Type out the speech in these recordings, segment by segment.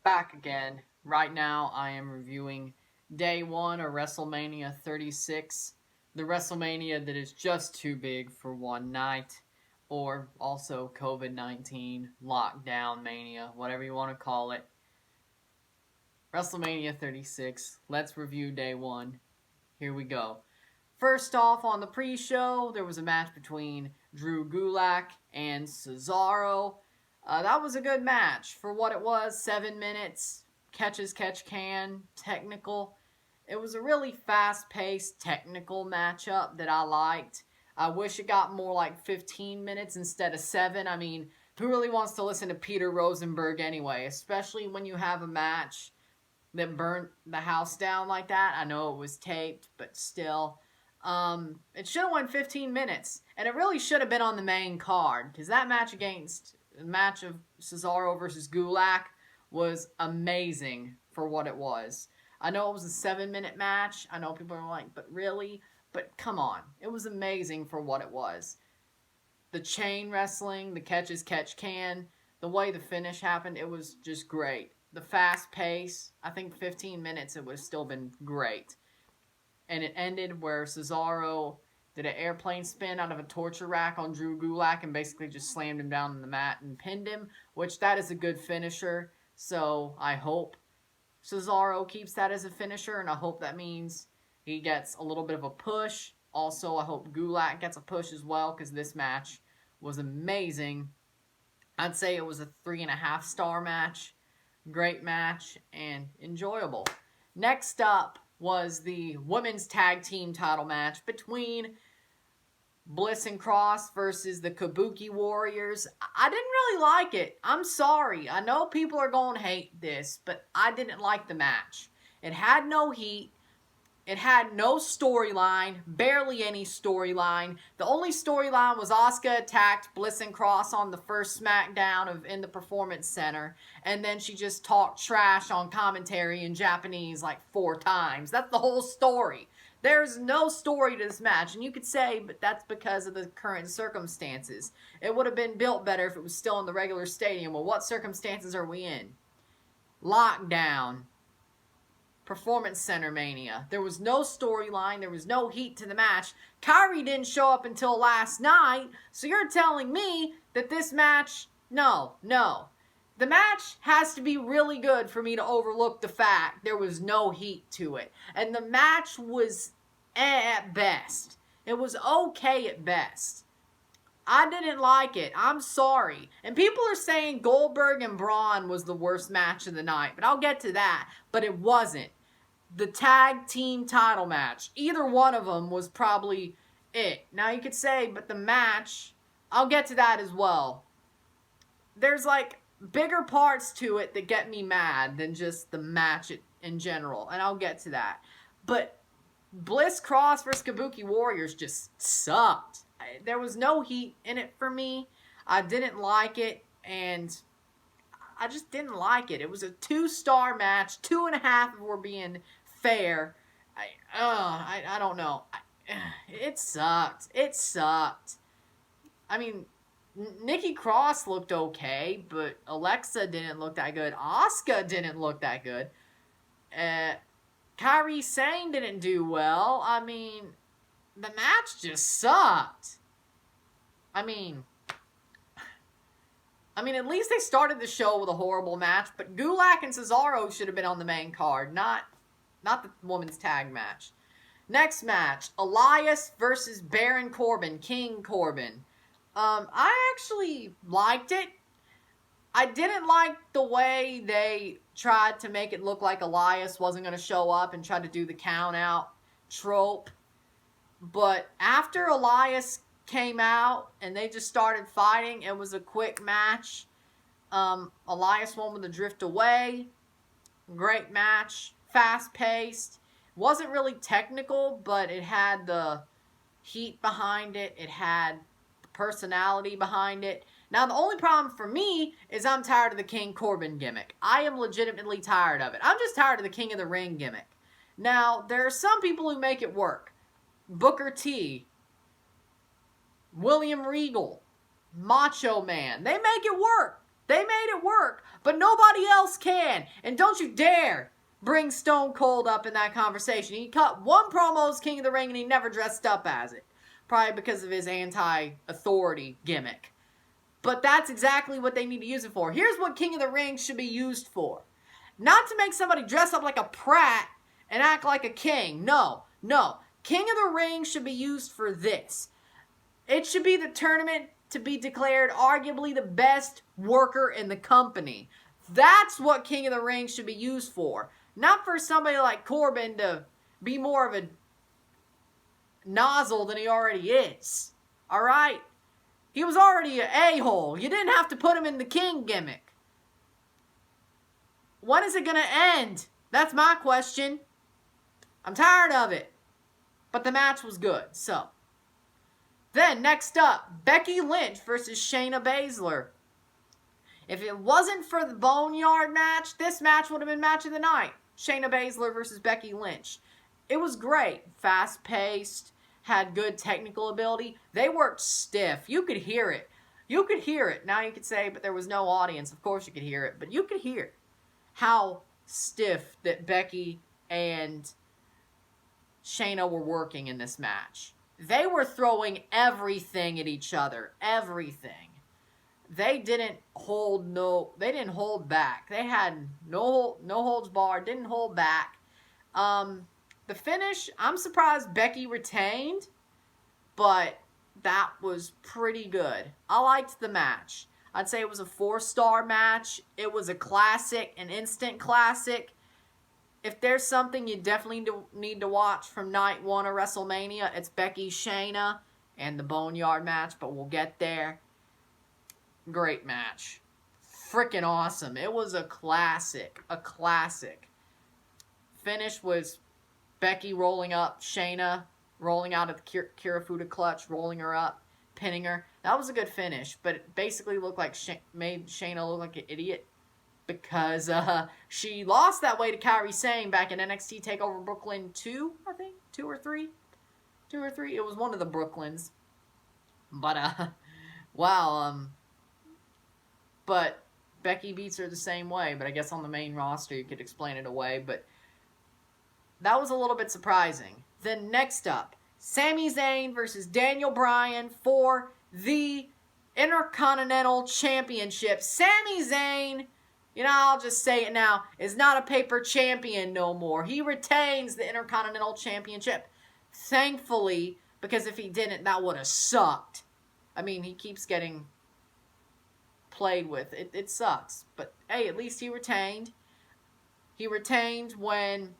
back again. Right now, I am reviewing Day 1 of WrestleMania 36, the WrestleMania that is just too big for one night, or also COVID-19 lockdown mania, whatever you want to call it. WrestleMania 36, let's review Day 1. Here we go. First off, on the pre-show, there was a match between Drew Gulak and Cesaro. That was a good match for what it was. 7 minutes, catch as catch can, technical. It was a really fast-paced, technical matchup that I liked. I wish it got more like 15 minutes instead of 7. I mean, who really wants to listen to Peter Rosenberg anyway? Especially when you have a match that burnt the house down like that. I know it was taped, but still. It should have went 15 minutes. And it really should have been on the main card. Because that match of Cesaro versus Gulak was amazing for what it was. I know it was a 7-minute match. I know people are like, but really? But come on. It was amazing for what it was. The chain wrestling, the catch as catch can, the way the finish happened, it was just great. The fast pace, I think 15 minutes, it would have still been great. And it ended where Cesaro did an airplane spin out of a torture rack on Drew Gulak and basically just slammed him down on the mat and pinned him, which that is a good finisher. So I hope Cesaro keeps that as a finisher, and I hope that means he gets a little bit of a push. Also, I hope Gulak gets a push as well, because this match was amazing. I'd say it was a 3.5-star match. Great match and enjoyable. Next up was the women's tag team title match between Bliss and Cross versus the Kabuki Warriors. I didn't really like it. I'm sorry. I know people are going to hate this, but I didn't like the match. It had no heat. It had no storyline, barely any storyline. The only storyline was Asuka attacked Bliss and Cross on the first SmackDown in the Performance Center, and then she just talked trash on commentary in Japanese like 4 times. That's the whole story. There's no story to this match, and you could say, but that's because of the current circumstances. It would have been built better if it was still in the regular stadium. Well, what circumstances are we in? Lockdown. Performance Center Mania. There was no storyline. There was no heat to the match. Kyrie didn't show up until last night. So you're telling me that this match... No. The match has to be really good for me to overlook the fact there was no heat to it. And the match was at best. It was okay at best. I didn't like it. I'm sorry. And people are saying Goldberg and Braun was the worst match of the night. But I'll get to that. But it wasn't. The tag team title match. Either one of them was probably it. Now you could say, but the match, I'll get to that as well. There's like bigger parts to it that get me mad than just the match in general. And I'll get to that. But Bliss Cross versus Kabuki Warriors just sucked. There was no heat in it for me. I didn't like it. And I just didn't like it. It was a 2-star match. 2.5 if we're being fair. I don't know. It sucked. It sucked. I mean, Nikki Cross looked okay, but Alexa didn't look that good. Asuka didn't look that good. Kairi Sane didn't do well. I mean, the match just sucked. I mean, at least they started the show with a horrible match, but Gulak and Cesaro should have been on the main card, not the women's tag match. Next match, Elias versus Baron Corbin, King Corbin. I actually liked it. I didn't like the way they tried to make it look like Elias wasn't going to show up and try to do the count out trope. But after Elias came out and they just started fighting, it was a quick match. Elias won with a drift away. Great match. Fast paced. Wasn't really technical, but it had the heat behind it. It had personality behind it. Now, the only problem for me is I'm tired of the King Corbin gimmick. I am legitimately tired of it. I'm just tired of the King of the Ring gimmick. Now, there are some people who make it work. Booker T, William Regal, Macho Man. They make it work. They made it work, but nobody else can. And don't you dare bring Stone Cold up in that conversation. He cut one promo as King of the Ring and he never dressed up as it. Probably because of his anti-authority gimmick. But that's exactly what they need to use it for. Here's what King of the Ring should be used for. Not to make somebody dress up like a prat and act like a king. No. King of the Ring should be used for this. It should be the tournament to be declared arguably the best worker in the company. That's what King of the Ring should be used for. Not for somebody like Corbin to be more of a nozzle than he already is. Alright? He was already an a-hole. You didn't have to put him in the king gimmick. When is it going to end? That's my question. I'm tired of it. But the match was good, so. Then, next up, Becky Lynch versus Shayna Baszler. If it wasn't for the Boneyard match, this match would have been match of the night. Shayna Baszler versus Becky Lynch. It was great. Fast-paced, had good technical ability. They worked stiff. You could hear it. Now you could say, but there was no audience. Of course you could hear it, but you could hear how stiff that Becky and Shayna were working in this match. They were throwing everything at each other. Everything. They didn't hold back. They had no holds barred, didn't hold back. The finish, I'm surprised Becky retained, but that was pretty good. I liked the match. I'd say it was a 4-star match. It was a classic, an instant classic. If there's something you definitely need to watch from night 1 of WrestleMania, it's Becky Shayna and the Boneyard match, but we'll get there. Great match. Freaking awesome. It was a classic. A classic. Finish was Becky rolling up, Shayna rolling out of the Kirifuda clutch, rolling her up, pinning her. That was a good finish, but it basically looked like made Shayna look like an idiot because she lost that way to Kairi Sane back in NXT TakeOver Brooklyn 2, I think, 2 or 3. It was one of the Brooklyns. But wow, but Becky beats her the same way, but I guess on the main roster you could explain it away, but that was a little bit surprising. Then next up, Sami Zayn versus Daniel Bryan for the Intercontinental Championship. Sami Zayn, I'll just say it now, is not a paper champion no more. He retains the Intercontinental Championship. Thankfully, because if he didn't, that would have sucked. I mean, he keeps getting played with. It sucks. But, hey, at least he retained. He retained when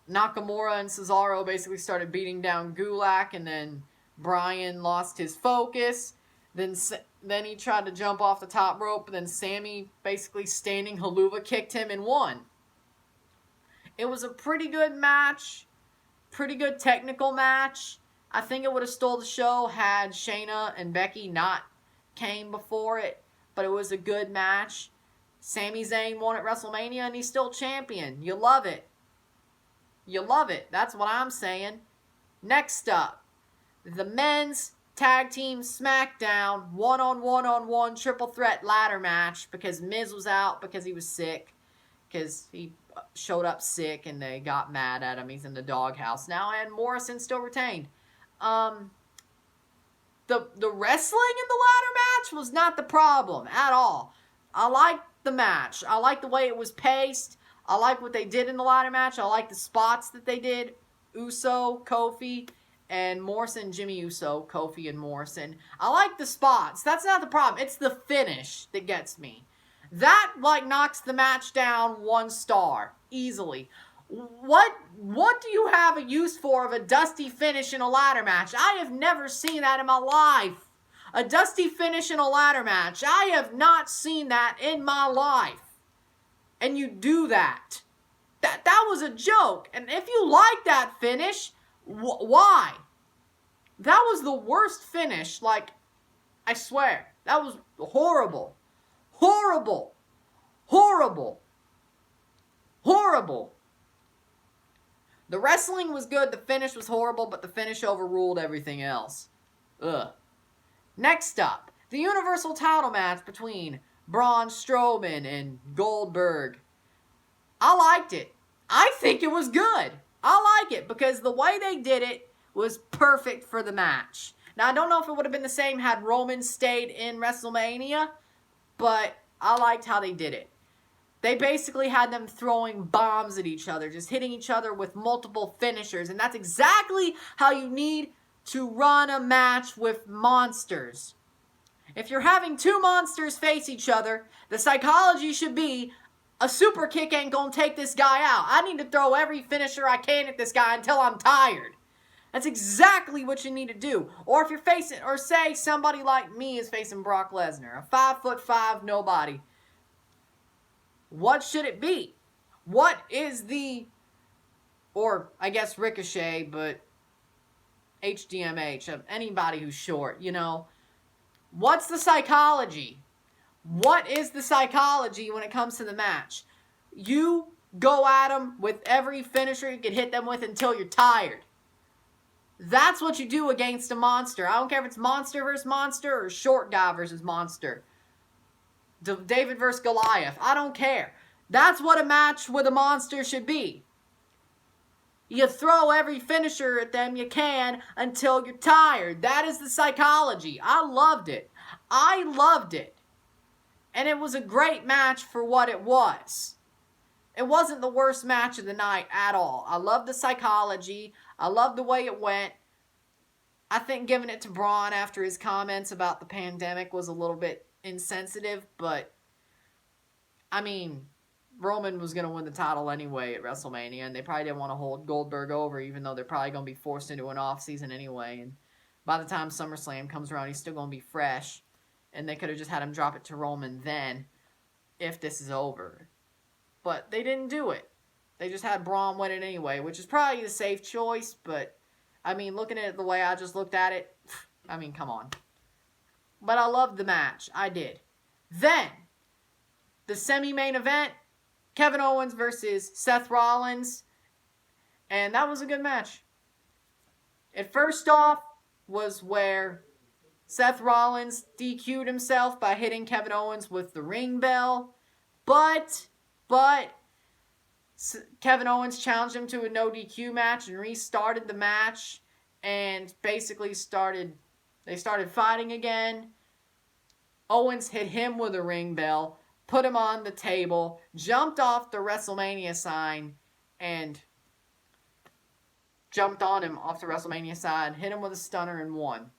Nakamura and Cesaro basically started beating down Gulak, and then Bryan lost his focus. Then he tried to jump off the top rope, and then Sammy basically standing haluva kicked him and won. It was a pretty good match. Pretty good technical match. I think it would have stole the show had Shayna and Becky not came before it, but it was a good match. Sami Zayn won at WrestleMania, and he's still champion. You love it. You love it. That's what I'm saying. Next up, the men's tag team SmackDown one-on-one triple threat ladder match because Miz was out because he was sick. Because he showed up sick and they got mad at him. He's in the doghouse now, and Morrison still retained. The wrestling in the ladder match was not the problem at all. I liked the match. I liked the way it was paced. I like what they did in the ladder match. I like the spots that they did. Uso, Kofi, and Morrison, Jimmy Uso, Kofi, and Morrison. I like the spots. That's not the problem. It's the finish that gets me. That, knocks the match down 1 star. Easily. What do you have a use for of a dusty finish in a ladder match? I have never seen that in my life. A dusty finish in a ladder match. I have not seen that in my life. And you do that. That was a joke. And if you like that finish, why? That was the worst finish. I swear. That was horrible. Horrible. Horrible. Horrible. The wrestling was good. The finish was horrible, but the finish overruled everything else. Ugh. Next up, The Universal title match between Braun Strowman and Goldberg. I liked it. I think it was good. I like it because the way they did it was perfect for the match. Now, I don't know if it would have been the same had Roman stayed in WrestleMania, but I liked how they did it. They basically had them throwing bombs at each other, just hitting each other with multiple finishers, and that's exactly how you need to run a match with monsters. If you're having two monsters face each other, the psychology should be a super kick ain't gonna take this guy out. I need to throw every finisher I can at this guy until I'm tired. That's exactly what you need to do. Or if you're facing, or say somebody like me is facing Brock Lesnar, a 5'5" nobody. What should it be? What is the, or I guess Ricochet, but HDMH, anybody who's short, you know. What's the psychology? What is the psychology when it comes to the match? You go at them with every finisher you can hit them with until you're tired. That's what you do against a monster. I don't care if it's monster versus monster or short guy versus monster. David versus Goliath. I don't care. That's what a match with a monster should be. You throw every finisher at them you can until you're tired. That is the psychology. I loved it. I loved it. And it was a great match for what it was. It wasn't the worst match of the night at all. I loved the psychology. I loved the way it went. I think giving it to Braun after his comments about the pandemic was a little bit insensitive, but I mean, Roman was going to win the title anyway at WrestleMania, and they probably didn't want to hold Goldberg over, even though they're probably going to be forced into an off-season anyway, and by the time SummerSlam comes around, he's still going to be fresh, and they could have just had him drop it to Roman then, if this is over. But they didn't do it. They just had Braun win it anyway, which is probably the safe choice, but, I mean, looking at it the way I just looked at it, I mean, come on. But I loved the match. I did. Then, the semi-main event, Kevin Owens versus Seth Rollins, and that was a good match. It first off was where Seth Rollins DQ'd himself by hitting Kevin Owens with the ring bell, but Kevin Owens challenged him to a no DQ match and restarted the match, and basically they started fighting again. Owens hit him with a ring bell, put him on the table, jumped off the WrestleMania sign, and jumped on him off the WrestleMania sign, hit him with a stunner, and won.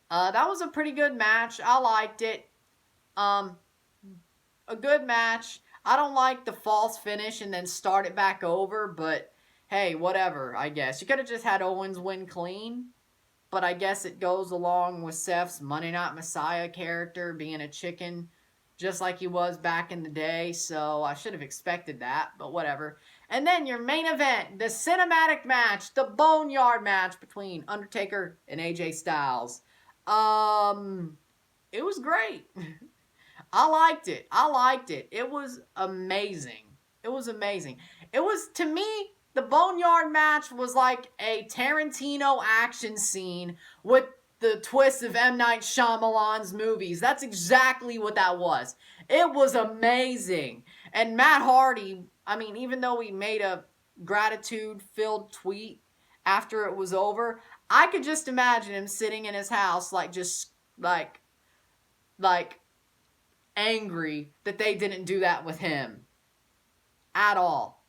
That was a pretty good match. I liked it. A good match. I don't like the false finish and then start it back over, but hey, whatever, I guess. You could have just had Owens win clean, but I guess it goes along with Seth's Monday Night Messiah character being a chicken, just like he was back in the day, so I should have expected that, but whatever. And then your main event, the cinematic match, the Boneyard match between Undertaker and AJ Styles. It was great. I liked it. It was amazing. It was, to me, the Boneyard match was like a Tarantino action scene with the twist of M. Night Shyamalan's movies. That's exactly what that was. It was amazing. And Matt Hardy, I mean, even though he made a gratitude-filled tweet after it was over, I could just imagine him sitting in his house, like angry that they didn't do that with him at all.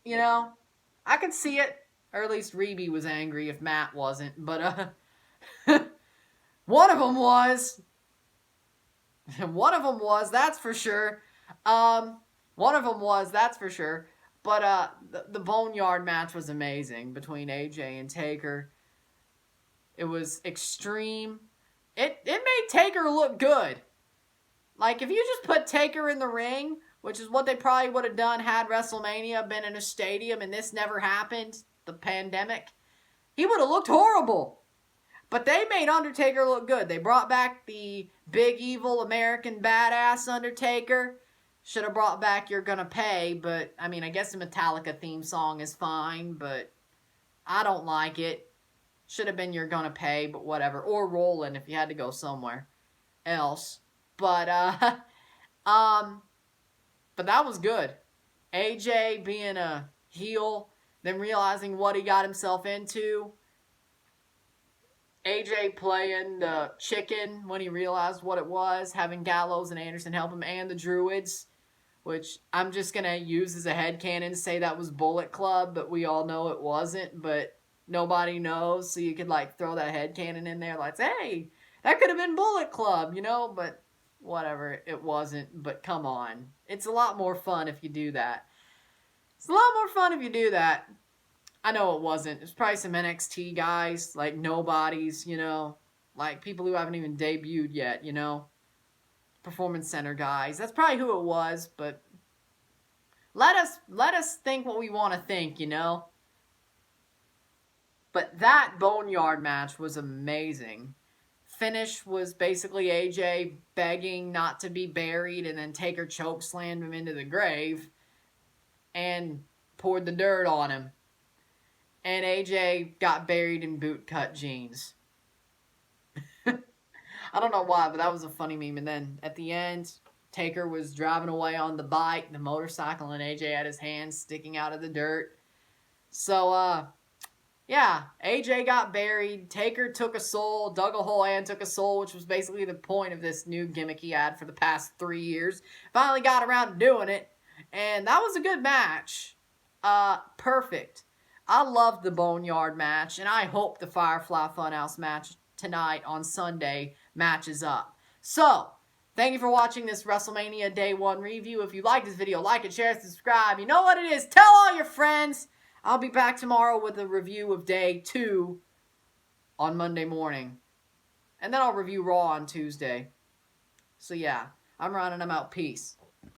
You know, I could see it, or at least Reby was angry if Matt wasn't, but one of them was, that's for sure. But the Boneyard match was amazing between AJ and Taker. It was extreme. It made Taker look good. Like, if you just put Taker in the ring, which is what they probably would have done had WrestleMania been in a stadium and this never happened, the pandemic, he would have looked horrible. But they made Undertaker look good. They brought back the big, evil, American badass Undertaker. Should have brought back You're Gonna Pay, but, I mean, I guess the Metallica theme song is fine, but I don't like it. Should have been You're Gonna Pay, but whatever. Or Rollin' if you had to go somewhere else. But, but that was good. AJ being a heel, then realizing what he got himself into. AJ playing the chicken when he realized what it was, having Gallows and Anderson help him, and the Druids, which I'm just going to use as a headcanon to say that was Bullet Club, but we all know it wasn't, but nobody knows, so you could like throw that headcanon in there like, hey, that could have been Bullet Club, you know, but whatever, it wasn't, but come on. It's a lot more fun if you do that. It's a lot more fun if you do that. I know it wasn't. It's probably some NXT guys, like nobodies, you know, like people who haven't even debuted yet, you know, Performance Center guys. That's probably who it was, but let us think what we want to think, you know. But that Boneyard match was amazing. Finish was basically AJ begging not to be buried, and then Taker chokeslammed him into the grave and poured the dirt on him. And AJ got buried in bootcut jeans. I don't know why, but that was a funny meme. And then at the end, Taker was driving away on the bike, the motorcycle, and AJ had his hands sticking out of the dirt. So, yeah, AJ got buried. Taker took a soul. dug a hole and took a soul, which was basically the point of this new gimmick he had for the past 3 years. Finally got around to doing it. And that was a good match. Perfect. I loved the Boneyard match, and I hope the Firefly Funhouse match tonight on Sunday matches up. So, thank you for watching this WrestleMania Day 1 review. If you like this video, like it, share, subscribe. You know what it is. Tell all your friends. I'll be back tomorrow with a review of Day 2 on Monday morning. And then I'll review Raw on Tuesday. So, yeah, I'm Ron and I'm out. Peace.